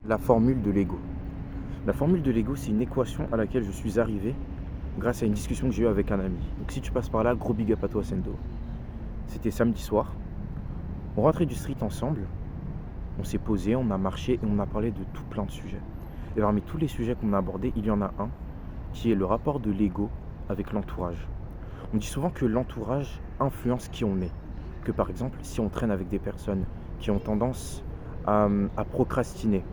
La formule de l'ego. La formule de l'ego, c'est une équation à laquelle je suis arrivé grâce à une discussion que j'ai eue avec un ami. Donc si tu passes par là, gros big up à toi Sendo. C'était samedi soir. On rentrait du street ensemble. On s'est posé, on a marché et on a parlé de tout plein de sujets. Et parmi tous les sujets qu'on a abordés, il y en a un qui est le rapport de l'ego avec l'entourage. On dit souvent que l'entourage influence qui on est. Que par exemple, si on traîne avec des personnes qui ont tendance à procrastiner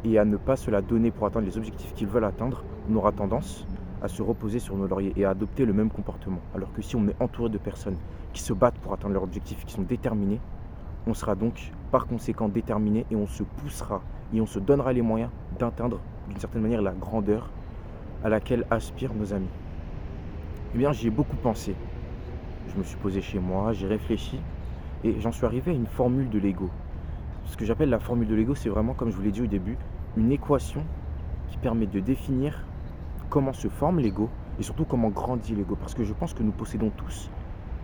et à ne pas se la donner pour atteindre les objectifs qu'ils veulent atteindre, on aura tendance à se reposer sur nos lauriers et à adopter le même comportement. Alors que si on est entouré de personnes qui se battent pour atteindre leurs objectifs, qui sont déterminées, on sera donc par conséquent déterminé et on se poussera et on se donnera les moyens d'atteindre d'une certaine manière la grandeur à laquelle aspirent nos amis. Eh bien, j'y ai beaucoup pensé. Je me suis posé chez moi, j'ai réfléchi et j'en suis arrivé à une formule de l'ego. Ce que j'appelle la formule de l'ego, c'est vraiment, comme je vous l'ai dit au début, une équation qui permet de définir comment se forme l'ego et surtout comment grandit l'ego. Parce que je pense que nous possédons tous,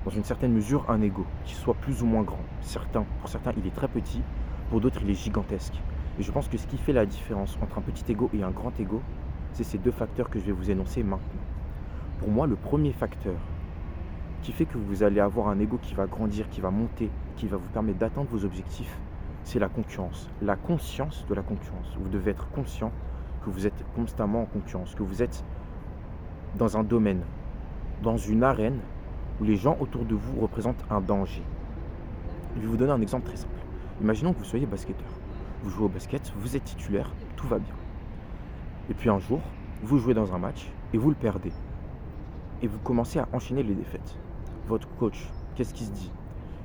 dans une certaine mesure, un ego qui soit plus ou moins grand. Pour certains, il est très petit, pour d'autres, il est gigantesque. Et je pense que ce qui fait la différence entre un petit ego et un grand ego, c'est ces deux facteurs que je vais vous énoncer maintenant. Pour moi, le premier facteur qui fait que vous allez avoir un ego qui va grandir, qui va monter, qui va vous permettre d'atteindre vos objectifs, c'est la concurrence, la conscience de la concurrence. Vous devez être conscient que vous êtes constamment en concurrence, que vous êtes dans un domaine, dans une arène où les gens autour de vous représentent un danger. Je vais vous donner un exemple très simple. Imaginons que vous soyez basketteur. Vous jouez au basket, vous êtes titulaire, tout va bien. Et puis un jour, vous jouez dans un match et vous le perdez. Et vous commencez à enchaîner les défaites. Votre coach, qu'est-ce qu'il se dit ?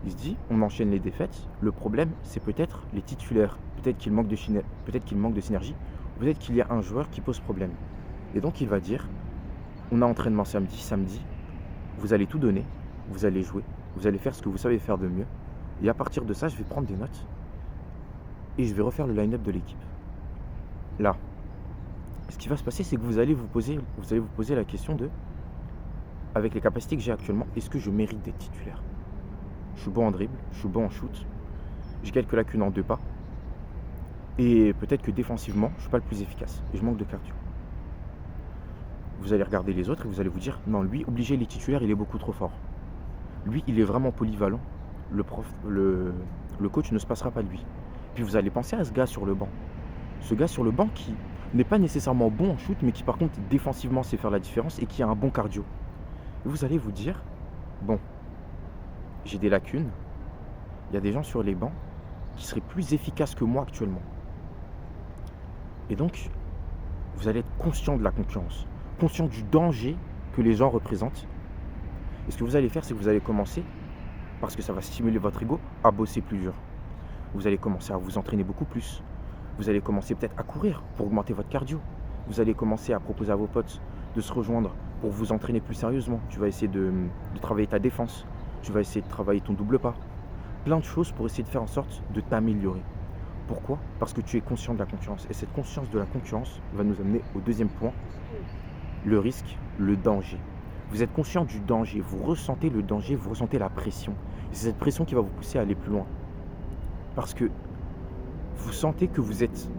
Il se dit, on enchaîne les défaites. Le problème, c'est peut-être les titulaires. Peut-être qu'il manque de synergie. Peut-être qu'il y a un joueur qui pose problème. Et donc, il va dire, on a entraînement samedi, vous allez tout donner, vous allez jouer, vous allez faire ce que vous savez faire de mieux. Et à partir de ça, je vais prendre des notes et je vais refaire le line-up de l'équipe. Là, ce qui va se passer, c'est que vous allez vous poser la question de, avec les capacités que j'ai actuellement, est-ce que je mérite d'être titulaire ? Je suis bon en dribble, je suis bon en shoot, j'ai quelques lacunes en 2 pas, et peut-être que défensivement, je ne suis pas le plus efficace, et je manque de cardio. Vous allez regarder les autres et vous allez vous dire, non, lui, obligé, il est titulaire, il est beaucoup trop fort. Lui, il est vraiment polyvalent, le coach ne se passera pas de lui. Puis vous allez penser à ce gars sur le banc. Ce gars sur le banc qui n'est pas nécessairement bon en shoot, mais qui par contre, défensivement, sait faire la différence et qui a un bon cardio. Et vous allez vous dire, bon, j'ai des lacunes, il y a des gens sur les bancs qui seraient plus efficaces que moi actuellement. Et donc, vous allez être conscient de la concurrence, conscient du danger que les gens représentent. Et ce que vous allez faire, c'est que vous allez commencer, parce que ça va stimuler votre ego, à bosser plus dur. Vous allez commencer à vous entraîner beaucoup plus. Vous allez commencer peut-être à courir pour augmenter votre cardio. Vous allez commencer à proposer à vos potes de se rejoindre pour vous entraîner plus sérieusement. Tu vas essayer de travailler ta défense. Tu vas essayer de travailler ton double pas. Plein de choses pour essayer de faire en sorte de t'améliorer. Pourquoi ? Parce que tu es conscient de la concurrence. Et cette conscience de la concurrence va nous amener au deuxième point, le risque, le danger. Vous êtes conscient du danger, vous ressentez le danger, vous ressentez la pression. Et c'est cette pression qui va vous pousser à aller plus loin. Parce que vous sentez que vous êtes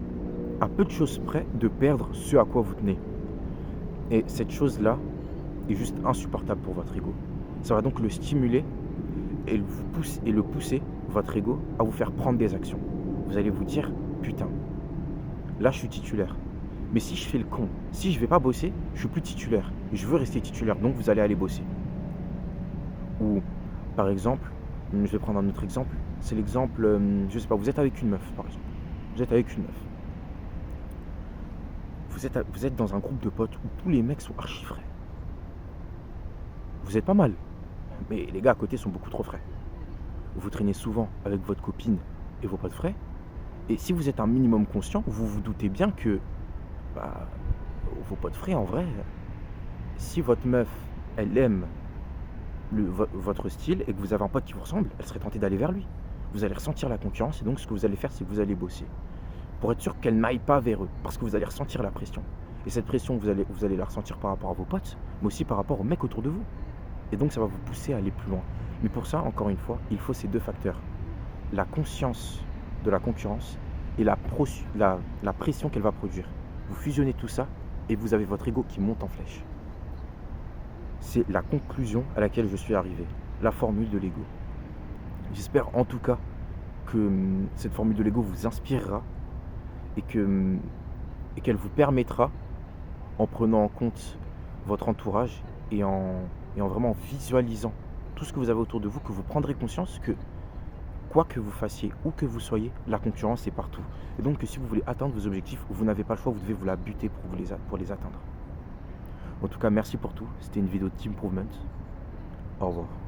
à peu de choses près de perdre ce à quoi vous tenez. Et cette chose-là est juste insupportable pour votre ego. Ça va donc le stimuler et le pousser, votre ego, à vous faire prendre des actions. Vous allez vous dire, putain, là je suis titulaire. Mais si je fais le con, si je vais pas bosser, je suis plus titulaire. Et je veux rester titulaire, donc vous allez aller bosser. Ou, par exemple, je vais prendre un autre exemple. C'est l'exemple, je sais pas, vous êtes avec une meuf, par exemple. Vous êtes avec une meuf. Vous êtes dans un groupe de potes où tous les mecs sont archi frais. Vous êtes pas mal, mais les gars à côté sont beaucoup trop frais. Vous traînez souvent avec votre copine et vos potes frais. Et si vous êtes un minimum conscient, vous vous doutez bien que vos potes frais, en vrai, si votre meuf, elle aime votre style et que vous avez un pote qui vous ressemble, elle serait tentée d'aller vers lui. Vous allez ressentir la concurrence et donc ce que vous allez faire, c'est que vous allez bosser. Pour être sûr qu'elle n'aille pas vers eux, parce que vous allez ressentir la pression. Et cette pression, vous allez la ressentir par rapport à vos potes, mais aussi par rapport aux mecs autour de vous. Et donc ça va vous pousser à aller plus loin. Mais pour ça, encore une fois, il faut ces deux facteurs. La conscience de la concurrence et la pression qu'elle va produire. Vous fusionnez tout ça et vous avez votre ego qui monte en flèche. C'est la conclusion à laquelle je suis arrivé, la formule de l'ego. J'espère en tout cas que cette formule de l'ego vous inspirera et qu'elle vous permettra, en prenant en compte votre entourage et en vraiment visualisant tout ce que vous avez autour de vous, que vous prendrez conscience que quoi que vous fassiez, où que vous soyez, la concurrence est partout. Et donc que si vous voulez atteindre vos objectifs, vous n'avez pas le choix, vous devez vous la buter pour les atteindre. En tout cas, merci pour tout. C'était une vidéo de Team Improvement. Au revoir.